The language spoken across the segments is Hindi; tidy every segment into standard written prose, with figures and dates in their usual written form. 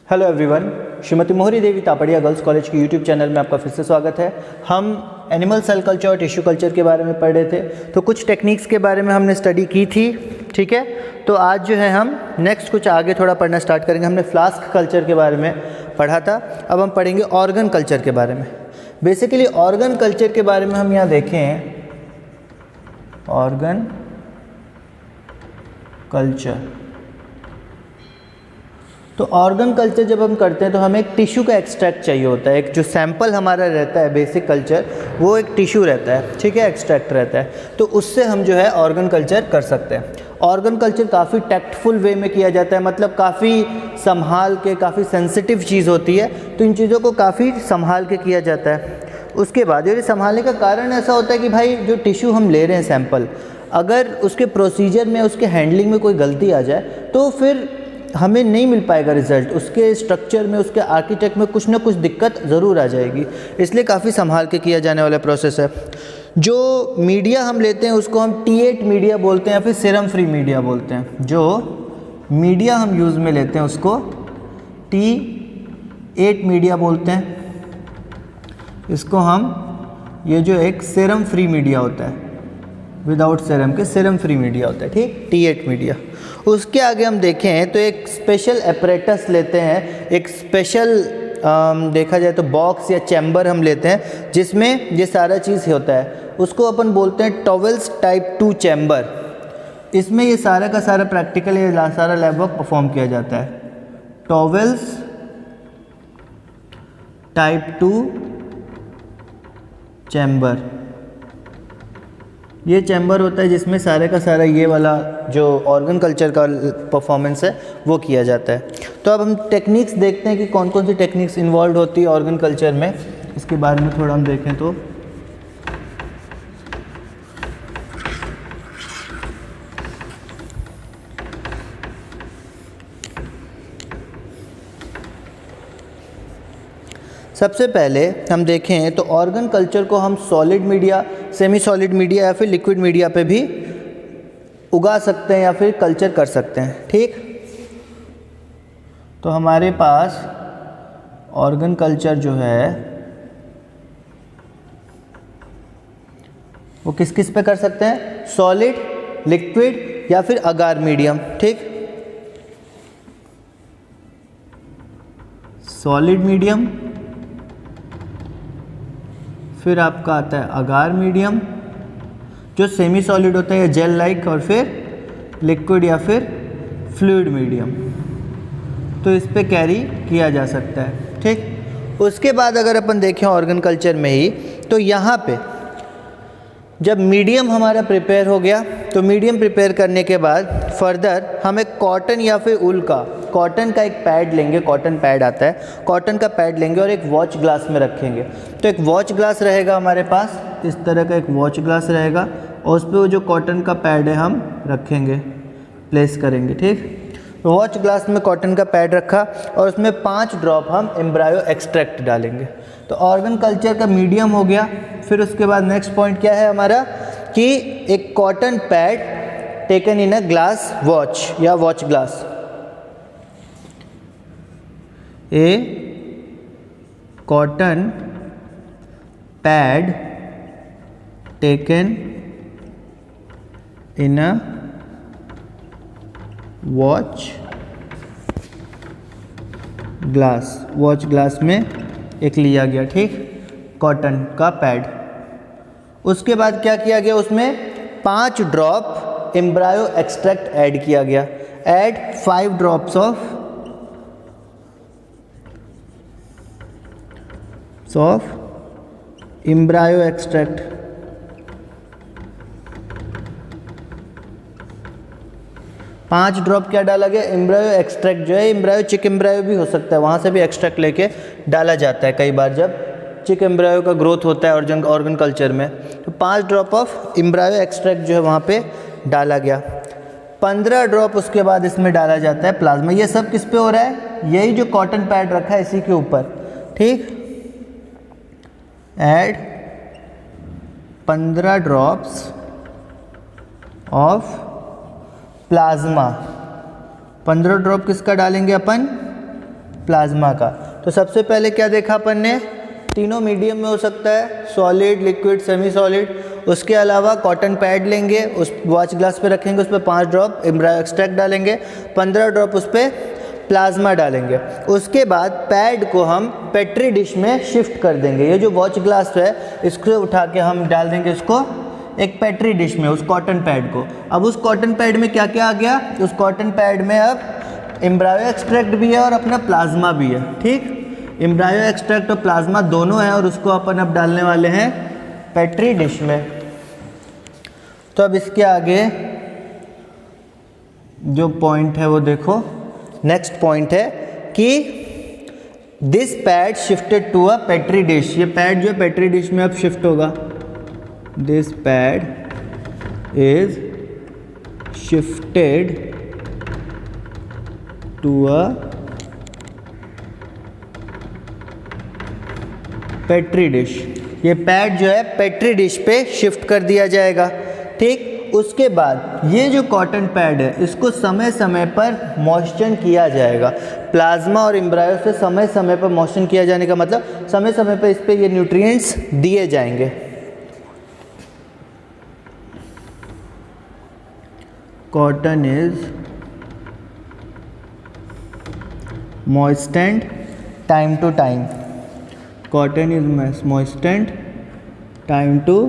हेलो एवरीवन, श्रीमती मोहरी देवी तापड़िया गर्ल्स कॉलेज के यूट्यूब चैनल में आपका फिर से स्वागत है। हम एनिमल सेल कल्चर और टिश्यू कल्चर के बारे में पढ़ रहे थे, तो कुछ टेक्निक्स के बारे में हमने स्टडी की थी, ठीक है। तो आज जो है हम नेक्स्ट कुछ आगे थोड़ा पढ़ना स्टार्ट करेंगे। हमने फ्लास्क कल्चर के बारे में पढ़ा था, अब हम पढ़ेंगे ऑर्गन कल्चर के बारे में। बेसिकली ऑर्गन कल्चर के बारे में हम यहाँ देखें, ऑर्गन कल्चर, तो ऑर्गन कल्चर जब हम करते हैं तो हमें एक टिश्यू का एक्सट्रैक्ट चाहिए होता है। एक जो सैंपल हमारा रहता है बेसिक कल्चर, वो एक टिश्यू रहता है, ठीक है, एक्सट्रैक्ट रहता है, तो उससे हम जो है ऑर्गन कल्चर कर सकते हैं। ऑर्गन कल्चर काफ़ी टैक्टफुल वे में किया जाता है, मतलब काफ़ी संभाल के, काफ़ी सेंसिटिव चीज़ होती है, तो इन चीज़ों को काफ़ी संभाल के किया जाता है। उसके बाद ये संभालने का कारण ऐसा होता है कि भाई जो टिश्यू हम ले रहे हैं सैंपल, अगर उसके प्रोसीजर में, उसके हैंडलिंग में कोई गलती आ जाए तो फिर हमें नहीं मिल पाएगा रिजल्ट। उसके स्ट्रक्चर में, उसके आर्किटेक्ट में कुछ ना कुछ दिक्कत ज़रूर आ जाएगी, इसलिए काफ़ी संभाल के किया जाने वाला प्रोसेस है। जो मीडिया हम लेते हैं उसको हम T8 मीडिया बोलते हैं या फिर सीरम फ्री मीडिया बोलते हैं। जो मीडिया हम यूज़ में लेते हैं उसको T8 मीडिया बोलते हैं। इसको हम, ये जो एक सीरम फ्री मीडिया होता है, विदाउट सीरम के सीरम फ्री मीडिया होता है, ठीक, T8 मीडिया। उसके आगे हम देखें तो एक स्पेशल एपरेटस लेते हैं, एक स्पेशल देखा जाए तो बॉक्स या चैम्बर हम लेते हैं जिसमें ये सारा चीज़ होता है, उसको अपन बोलते हैं टॉवेल्स टाइप 2 चैम्बर। इसमें ये सारा का सारा प्रैक्टिकल, ये सारा लैब वर्क परफॉर्म किया जाता है। टॉवेल्स टाइप 2 चैम्बर, ये चैम्बर होता है जिसमें सारे का सारा ये वाला जो ऑर्गन कल्चर का परफॉर्मेंस है वो किया जाता है। तो अब हम टेक्निक्स देखते हैं कि कौन कौन सी टेक्निक्स इन्वॉल्व होती है ऑर्गन कल्चर में, इसके बारे में थोड़ा हम देखें तो सबसे पहले हम देखें तो ऑर्गन कल्चर को हम solid media, semi solid media या फिर लिक्विड मीडिया पे भी उगा सकते हैं या फिर कल्चर कर सकते हैं, ठीक। तो हमारे पास ऑर्गन कल्चर जो है वो किस किस पे कर सकते हैं, सॉलिड, लिक्विड या फिर अगार मीडियम, ठीक। सॉलिड मीडियम, फिर आपका आता है अगार मीडियम जो सेमी सॉलिड होता है, जेल लाइक, और फिर लिक्विड या फिर फ्लूइड मीडियम, तो इस पे कैरी किया जा सकता है, ठीक। उसके बाद अगर अपन देखें ऑर्गन कल्चर में ही, तो यहाँ पे जब मीडियम हमारा प्रिपेयर हो गया, तो मीडियम प्रिपेयर करने के बाद फर्दर हम एक कॉटन या फिर ऊल का, कॉटन का एक पैड लेंगे, कॉटन पैड आता है, कॉटन का पैड लेंगे और एक वॉच ग्लास में रखेंगे। तो एक वॉच ग्लास रहेगा हमारे पास, इस तरह का एक वॉच ग्लास रहेगा, और उस पर वो जो कॉटन का पैड है हम रखेंगे, प्लेस करेंगे, ठीक। वॉच ग्लास में कॉटन का पैड रखा और उसमें 5 ड्रॉप हम एम्ब्रायो एक्सट्रैक्ट डालेंगे। तो ऑर्गन कल्चर का मीडियम हो गया। फिर उसके बाद नेक्स्ट पॉइंट क्या है हमारा, कि एक cotton pad taken in a glass watch या watch glass, a cotton pad taken in a watch glass, watch glass में एक लिया गया, ठीक, कॉटन का पैड। उसके बाद क्या किया गया, उसमें 5 ड्रॉप एम्ब्रायो एक्सट्रैक्ट ऐड किया गया। Add 5 drops of embryo extract. पाँच ड्रॉप क्या डाला गया, एम्ब्रायो एक्सट्रैक्ट जो है, एम्ब्रायो चिक एम्ब्रायो भी हो सकता है, वहाँ से भी एक्सट्रैक्ट लेके डाला जाता है कई बार जब चिक एम्ब्रायो का ग्रोथ होता है ऑर्गन कल्चर में। तो 5 ड्रॉप ऑफ एम्ब्रायो एक्सट्रैक्ट जो है वहाँ पे डाला गया। 15 ड्रॉप उसके बाद इसमें डाला जाता है प्लाज्मा। ये सब किस पे हो रहा है, यही जो कॉटन पैड रखा है इसी के ऊपर, ठीक। Add 15 drops of plasma. 15 drop किसका डालेंगे अपन, प्लाज्मा का। तो सबसे पहले क्या देखा अपन ने, तीनों मीडियम में हो सकता है, सॉलिड, लिक्विड, सेमी सॉलिड। उसके अलावा कॉटन पैड लेंगे, उस वॉच ग्लास पे रखेंगे, उस पर 5 ड्रॉप एम्ब्रायो एक्सट्रैक्ट डालेंगे, 15 ड्रॉप उस पर प्लाज्मा डालेंगे। उसके बाद पैड को हम पेट्री डिश में शिफ्ट कर देंगे। ये जो वॉच ग्लास है इसको उठा के हम डाल देंगे इसको एक पेट्री डिश में, उस कॉटन पैड को। अब उस कॉटन पैड में क्या क्या आ गया, उस कॉटन पैड में अब एम्ब्रायो एक्सट्रैक्ट भी है और अपना प्लाज्मा भी है। ठीक, एम्ब्रायो एक्सट्रैक्ट और प्लाज्मा दोनों है और उसको अपन अब डालने वाले हैं पेट्री डिश में। तो अब इसके आगे जो पॉइंट है वो देखो, नेक्स्ट पॉइंट है कि this pad shifted to a petri dish. ये पैड जो है पेट्री डिश में अब शिफ्ट होगा। This pad is shifted to a petri dish. ये पैड जो है पेट्री डिश पे शिफ्ट कर दिया जाएगा। ठीक, उसके बाद ये जो कॉटन पैड है इसको समय समय पर मॉइस्चर किया जाएगा। प्लाज्मा और एम्ब्रायो से समय समय पर मॉइस्चर किया जाने का मतलब समय समय पर इस पे ये न्यूट्रिएंट्स दिए जाएंगे। Cotton is moistened time to time. Cotton is moistened time to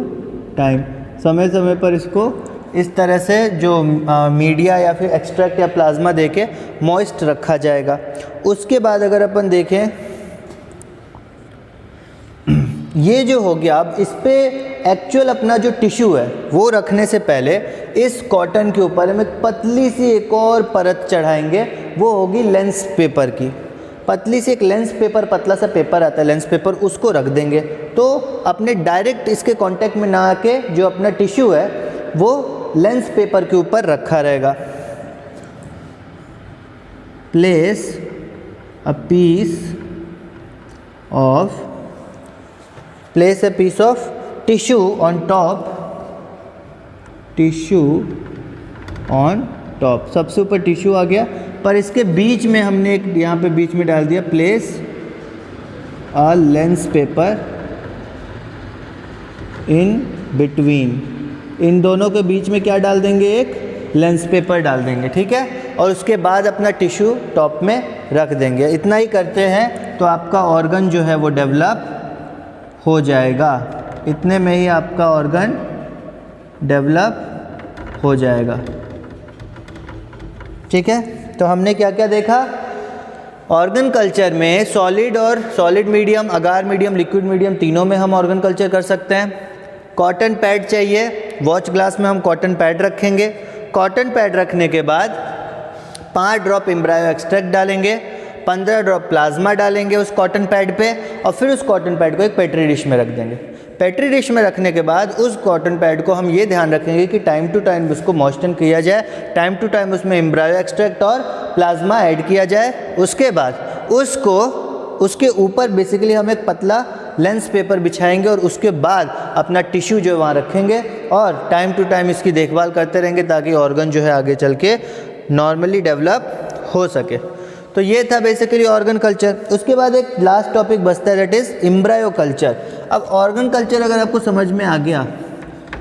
time. समय समय पर इसको इस तरह से जो मीडिया या फिर एक्सट्रैक्ट या प्लाज्मा देके मॉइस्ट रखा जाएगा। उसके बाद अगर अपन देखें ये जो हो गया, अब इस पे एक्चुअल अपना जो टिश्यू है वो रखने से पहले इस कॉटन के ऊपर हम एक पतली सी एक और परत चढ़ाएंगे, वो होगी लेंस पेपर की। पतली सी एक लेंस पेपर, पतला सा पेपर आता है लेंस पेपर, उसको रख देंगे तो अपने डायरेक्ट इसके कांटेक्ट में ना आके जो अपना टिश्यू है वो लेंस पेपर के ऊपर रखा रहेगा। Place a piece of tissue on top. सबसे ऊपर टिश्यू आ गया, पर इसके बीच में हमने एक यहाँ पे बीच में डाल दिया place a lens paper in between. इन दोनों के बीच में क्या डाल देंगे, एक लेंस पेपर डाल देंगे। ठीक है, और उसके बाद अपना टिश्यू टॉप में रख देंगे। इतना ही करते हैं तो आपका ऑर्गन जो है वो डेवलप हो जाएगा। इतने में ही आपका ऑर्गन डेवलप हो जाएगा। ठीक है, तो हमने क्या क्या देखा, ऑर्गन कल्चर में सॉलिड मीडियम, अगार मीडियम, लिक्विड मीडियम तीनों में हम ऑर्गन कल्चर कर सकते हैं। कॉटन पैड चाहिए, वॉच ग्लास में हम कॉटन पैड रखेंगे। कॉटन पैड रखने के बाद 5 ड्रॉप एम्ब्रायो एक्सट्रैक्ट डालेंगे, 15 ड्रॉप प्लाज्मा डालेंगे उस कॉटन पैड पे और फिर उस कॉटन पैड को एक पेट्री डिश में रख देंगे। पेट्री डिश में रखने के बाद उस कॉटन पैड को हम ये ध्यान रखेंगे कि टाइम टू टाइम उसको मॉइस्चर किया जाए, टाइम टू टाइम उसमें एम्ब्रायो एक्सट्रैक्ट और प्लाज्मा ऐड किया जाए। उसके बाद उसके ऊपर बेसिकली हम एक पतला लेंस पेपर बिछाएंगे और उसके बाद अपना टिश्यू जो वहाँ रखेंगे और टाइम टू टाइम इसकी देखभाल करते रहेंगे ताकि ऑर्गन जो है आगे चल के नॉर्मली डेवलप हो सके। तो ये था बेसिकली ऑर्गन कल्चर। उसके बाद एक लास्ट टॉपिक बचता है, दैट इज़ एम्ब्रायो कल्चर। अब ऑर्गन कल्चर अगर आपको समझ में आ गया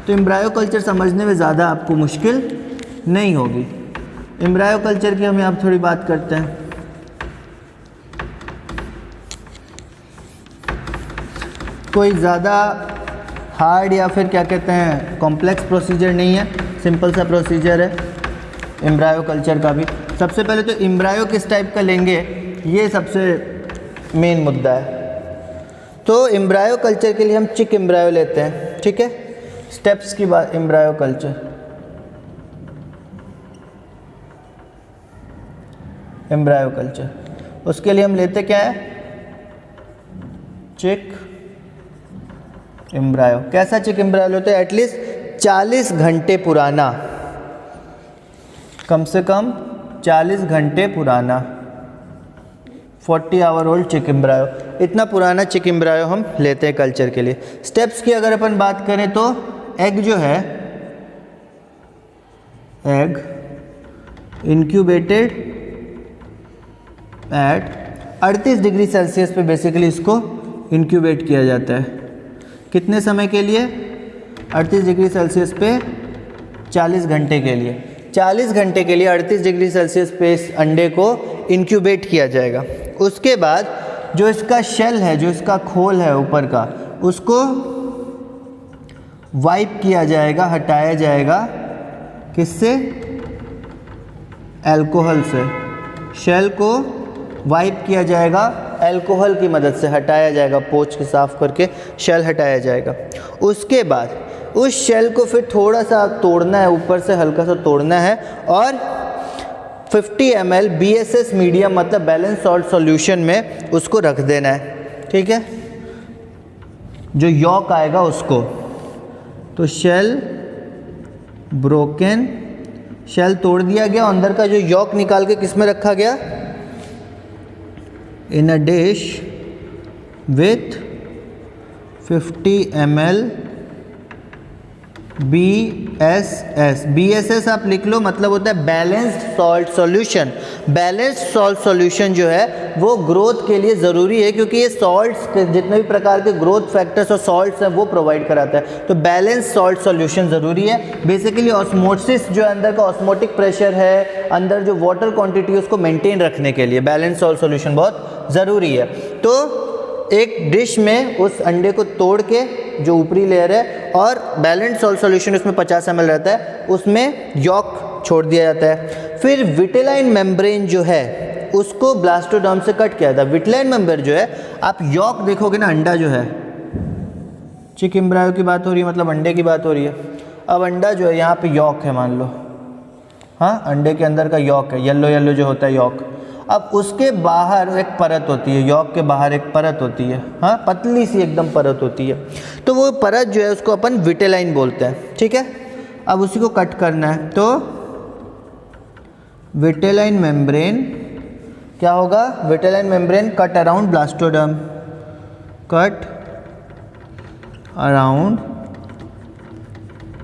तो एम्ब्रायो कल्चर समझने में ज़्यादा आपको मुश्किल नहीं होगी। एम्ब्रायो कल्चर की हम यहाँ थोड़ी बात करते हैं। कोई ज़्यादा हार्ड या फिर क्या कहते हैं कॉम्प्लेक्स प्रोसीजर नहीं है, सिंपल सा प्रोसीजर है एम्ब्रायो कल्चर का भी। सबसे पहले तो एम्ब्रायो किस टाइप का लेंगे ये सबसे मेन मुद्दा है। तो एम्ब्रायो कल्चर के लिए हम चिक एम्ब्रायो लेते हैं। ठीक है, स्टेप्स की बात, एम्ब्रायो कल्चर, एम्ब्रायो कल्चर, उसके लिए हम लेते क्या है, चिक एम्ब्रायो। कैसा चिक एम्ब्रायो लेते हैं, एटलीस्ट 40 घंटे पुराना, कम से कम 40 घंटे पुराना, 40 आवर ओल्ड चिक एम्ब्रायो। इतना पुराना चिक एम्ब्रायो हम लेते हैं कल्चर के लिए। स्टेप्स की अगर अपन बात करें तो एग जो है, egg incubated at 38 degree Celsius पे बेसिकली इसको इंक्यूबेट किया जाता है। कितने समय के लिए? 38 डिग्री सेल्सियस पे 40 घंटे के लिए। 40 घंटे के लिए 38 डिग्री सेल्सियस पे इस अंडे को इंक्यूबेट किया जाएगा। उसके बाद जो इसका शेल है, जो इसका खोल है ऊपर का, उसको वाइप किया जाएगा, हटाया जाएगा। किससे? अल्कोहल से। शेल को वाइप किया जाएगा अल्कोहल की मदद से, हटाया जाएगा, पोंछ के साफ करके शेल हटाया जाएगा। उसके बाद उस शेल को फिर थोड़ा सा तोड़ना है, ऊपर से हल्का सा तोड़ना है और 50 ml BSS मीडियम मतलब बैलेंस सॉल्ट सॉल्यूशन में उसको रख देना है। ठीक है, जो यॉक आएगा उसको। तो शेल ब्रोकन, शेल तोड़ दिया गया, अंदर का जो यॉक निकाल के किस में रखा गया? In a dish with 50 ml BSS। BSS आप लिख लो, मतलब होता है balanced salt solution. Balanced salt solution जो है वो ग्रोथ के लिए ज़रूरी है, क्योंकि ये सॉल्ट्स जितने भी प्रकार के ग्रोथ फैक्टर्स और सॉल्ट्स हैं वो प्रोवाइड कराता है। तो बैलेंस्ड सॉल्ट सॉल्यूशन ज़रूरी है। बेसिकली ऑस्मोसिस जो अंदर का ऑस्मोटिक प्रेशर है, अंदर जो वाटर क्वांटिटी है उसको मेंटेन रखने के लिए बैलेंस्ड सॉल्ट सॉल्यूशन बहुत ज़रूरी है। तो एक डिश में उस अंडे को तोड़ के जो ऊपरी लेयर है और बैलेंस्ड सॉल्ट सॉल्यूशन उसमें 50 ml रहता है, उसमें यॉक छोड़ दिया जाता है। फिर विटेलाइन मेम्ब्रेन जो है उसको ब्लास्टोडर्म से कट किया जाता है। विटेलाइन मेम्ब्रेन जो है, आप यॉक देखोगे ना, अंडा जो है, चिक एम्ब्रायो की बात हो रही है, मतलब अंडे की बात हो रही है। अब अंडा जो है, यहाँ पे यॉक है मान लो, हाँ, अंडे के अंदर का यॉक है, येलो येलो जो होता है यॉक। अब उसके बाहर एक परत होती है, यॉक के बाहर एक परत होती है, हाँ, पतली सी एकदम परत होती है। तो वो परत जो है उसको अपन विटेलाइन बोलते हैं। ठीक है, अब उसी को कट करना है। तो विटेलाइन मेम्ब्रेन क्या होगा? Vitelline membrane cut around blastoderm, cut around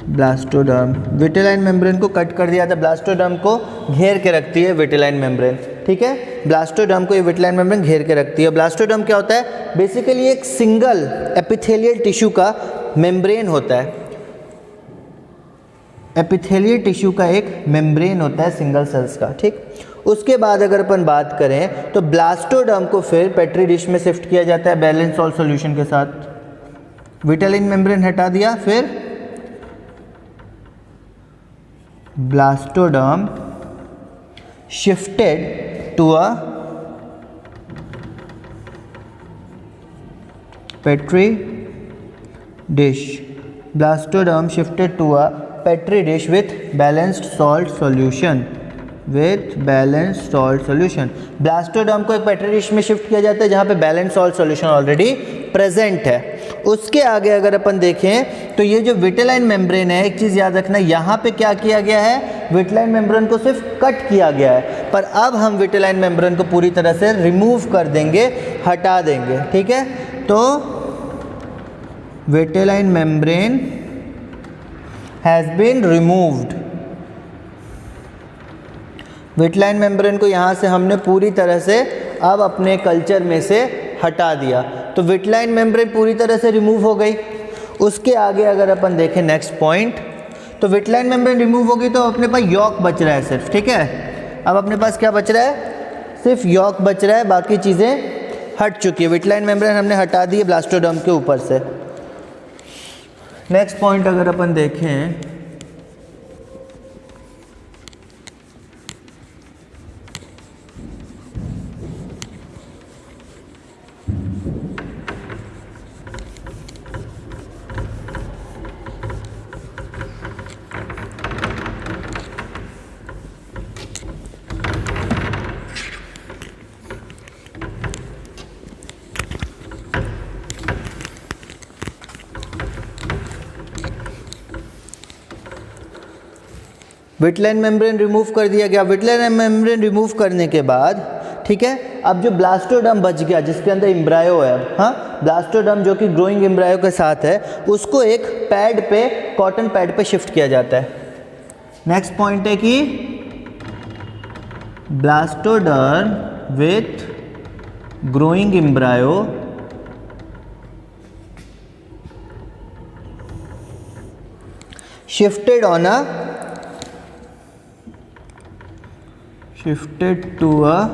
blastoderm. Vitelline membrane को कट कर दिया था, ब्लास्टोडर्म को घेर के रखती है विटेलाइन मेम्ब्रेन। ठीक है, ब्लास्टोडर्म को ये विटेलाइन मेम्ब्रेन घेर के रखती है। ब्लास्टोडर्म क्या होता है? बेसिकली एक सिंगल एपिथेलियल टिश्यू का मेम्ब्रेन होता है। एपिथेलियल टिश्यू का एक मेम्ब्रेन होता है सिंगल सेल्स का। ठीक, उसके बाद अगर अपन बात करें तो ब्लास्टोडर्म को फिर पेट्री डिश में शिफ्ट किया जाता है बैलेंस सॉल्ट सॉल्यूशन के साथ। विटेलाइन मेम्ब्रेन हटा दिया, फिर blastoderm shifted to a petri dish. Blastoderm shifted to a petri dish with balanced salt solution. Blastoderm को एक पेट्री डिश में शिफ्ट किया जाता है जहाँ पे balance salt solution already present है। उसके आगे अगर अपन देखें तो ये जो विटेलाइन मेम्ब्रेन है, एक चीज़ याद रखना, यहाँ पे क्या किया गया है? विटेलाइन मेम्ब्रेन को सिर्फ कट किया गया है, पर अब हम विटेलाइन मेम्ब्रेन को पूरी तरह से रिमूव कर देंगे, हटा देंगे। ठीक है, तो vitelline membrane has been removed. Vitelline membrane को यहाँ से हमने पूरी तरह से अब अपने कल्चर में से हटा दिया। तो विटेलाइन मेम्ब्रेन पूरी तरह से रिमूव हो गई। उसके आगे अगर अपन देखें नेक्स्ट पॉइंट, तो विटेलाइन मेम्ब्रेन रिमूव होगी तो अपने पास यॉक बच रहा है सिर्फ। ठीक है, अब अपने पास क्या बच रहा है? सिर्फ यॉक बच रहा है, बाकी चीज़ें हट चुकी है। विटेलाइन मेम्ब्रेन हमने हटा दी है ब्लास्टोडर्म के ऊपर से। नेक्स्ट पॉइंट अगर अपन देखें, विटेलाइन मेम्ब्रेन रिमूव कर दिया गया। विटेलाइन मेम्ब्रेन रिमूव करने के बाद, ठीक है, अब जो ब्लास्टोडर्म बच गया जिसके अंदर एम्ब्रायो है, हाँ, ब्लास्टोडर्म जो कि ग्रोइंग एम्ब्रायो के साथ है, उसको एक पैड पे, कॉटन पैड पे शिफ्ट किया जाता है। नेक्स्ट पॉइंट है कि blastoderm with growing embryo shifted to a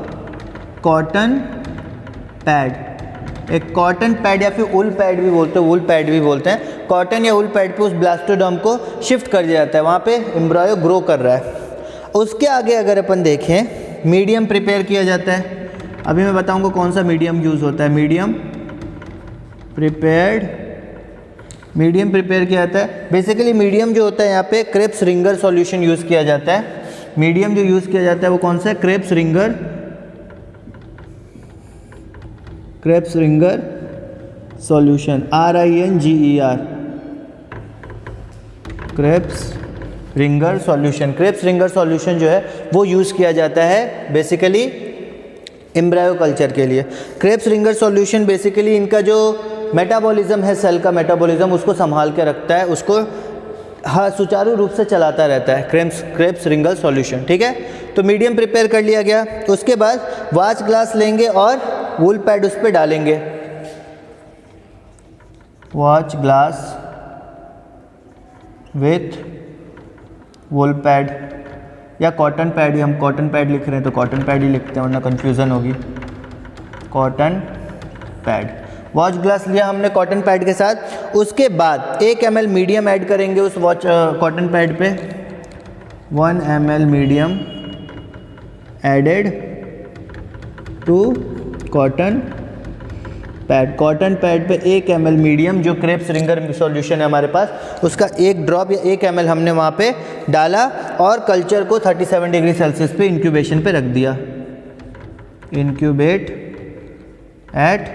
cotton pad, एक कॉटन पैड या फिर उल पैड भी बोलते हैं, वुल पैड भी बोलते हैं, कॉटन या उल पैड पे उस ब्लास्टोडर्म को शिफ्ट कर दिया जाता है, वहाँ पे एम्ब्रायो ग्रो कर रहा है। उसके आगे अगर अपन देखें मीडियम प्रिपेयर किया जाता है। अभी मैं बताऊँगा कौन सा मीडियम यूज़ होता है। मीडियम प्रिपेयर किया जाता है। बेसिकली मीडियम जो होता है यहाँ पे क्रेब्स रिंगर सॉल्यूशन यूज़ किया जाता है। मीडियम जो यूज़ किया जाता है वो कौन सा है? Krebs Ringer solution, RINGER, Krebs Ringer solution. Krebs Ringer solution जो है वो यूज़ किया जाता है बेसिकली एम्ब्रायो कल्चर के लिए। क्रेब्स रिंगर सॉल्यूशन बेसिकली इनका जो मेटाबॉलिज्म है, सेल का मेटाबॉलिज्म, उसको संभाल के रखता है, उसको सुचारू रूप से चलाता रहता है क्रेब्स रिंगर सॉल्यूशन। ठीक है, तो मीडियम प्रिपेयर कर लिया गया। उसके बाद वाच ग्लास लेंगे और वूल पैड उस पर डालेंगे। Watch glass with wool pad या कॉटन पैड, ही हम कॉटन पैड लिख रहे हैं तो कॉटन पैड ही लिखते हैं वरना कन्फ्यूज़न होगी। कॉटन पैड, वॉच ग्लास लिया हमने कॉटन पैड के साथ। उसके बाद 1 ml मीडियम ऐड करेंगे उस कॉटन पैड पे। 1 ml medium added to cotton pad. Cotton pad पे 1 ml मीडियम जो क्रेब्स रिंगर सॉल्यूशन है हमारे पास, उसका 1 ड्रॉप या 1 ml हमने वहाँ पे डाला और कल्चर को 37 डिग्री सेल्सियस पे इंक्यूबेशन पे रख दिया। Incubate at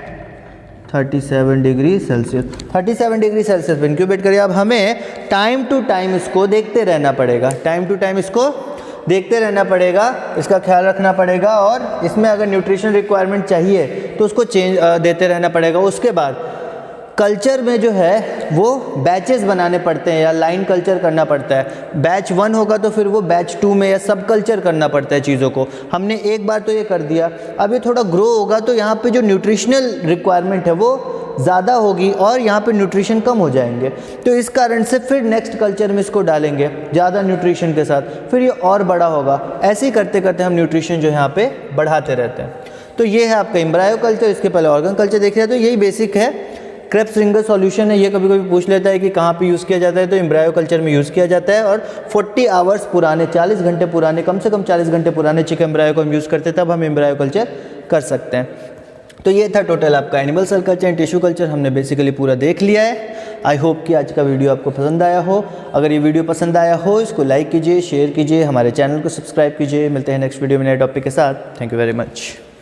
37 degree Celsius. 37 degree Celsius पे इंक्यूबेट करिए। अब हमें टाइम टू टाइम इसको देखते रहना पड़ेगा, देखते रहना पड़ेगा, इसका ख्याल रखना पड़ेगा और इसमें अगर न्यूट्रिशन रिक्वायरमेंट चाहिए तो उसको चेंज देते रहना पड़ेगा। उसके बाद कल्चर में जो है वो बैचेस बनाने पड़ते हैं या लाइन कल्चर करना पड़ता है। बैच 1 होगा तो फिर वो बैच 2 में या सब कल्चर करना पड़ता है चीज़ों को। हमने एक बार तो ये कर दिया, अब ये थोड़ा ग्रो होगा तो यहाँ पे जो न्यूट्रिशनल रिक्वायरमेंट है वो ज़्यादा होगी और यहाँ पे न्यूट्रिशन कम हो जाएंगे, तो इस कारण से फिर नेक्स्ट कल्चर में इसको डालेंगे ज़्यादा न्यूट्रिशन के साथ, फिर ये और बड़ा होगा। ऐसे ही करते करते हम न्यूट्रिशन जो है यहाँ पे बढ़ाते रहते हैं। तो ये है आपका एम्ब्रायो कल्चर। इसके पहले ऑर्गन कल्चर देख रहे हैं, तो यही बेसिक है। क्रेब्स रिंगर सॉल्यूशन है, ये कभी कभी पूछ लेता है कि कहाँ पे यूज़ किया जाता है, तो एम्ब्रायो कल्चर में यूज़ किया जाता है। और 40 आवर्स पुराने, 40 घंटे पुराने, कम से कम 40 घंटे पुराने चिकन एम्ब्रायो को हम यूज़ करते हैं, तब हम एम्ब्रायो कल्चर कर सकते हैं। तो ये था टोटल आपका animal cell culture and tissue culture, हमने बेसिकली पूरा देख लिया है। आई होप कि आज का वीडियो आपको पसंद आया हो। अगर ये वीडियो पसंद आया हो इसको लाइक कीजिए, शेयर कीजिए, हमारे चैनल को सब्सक्राइब कीजिए। मिलते हैं नेक्स्ट वीडियो में नए टॉपिक के साथ। Thank you very much.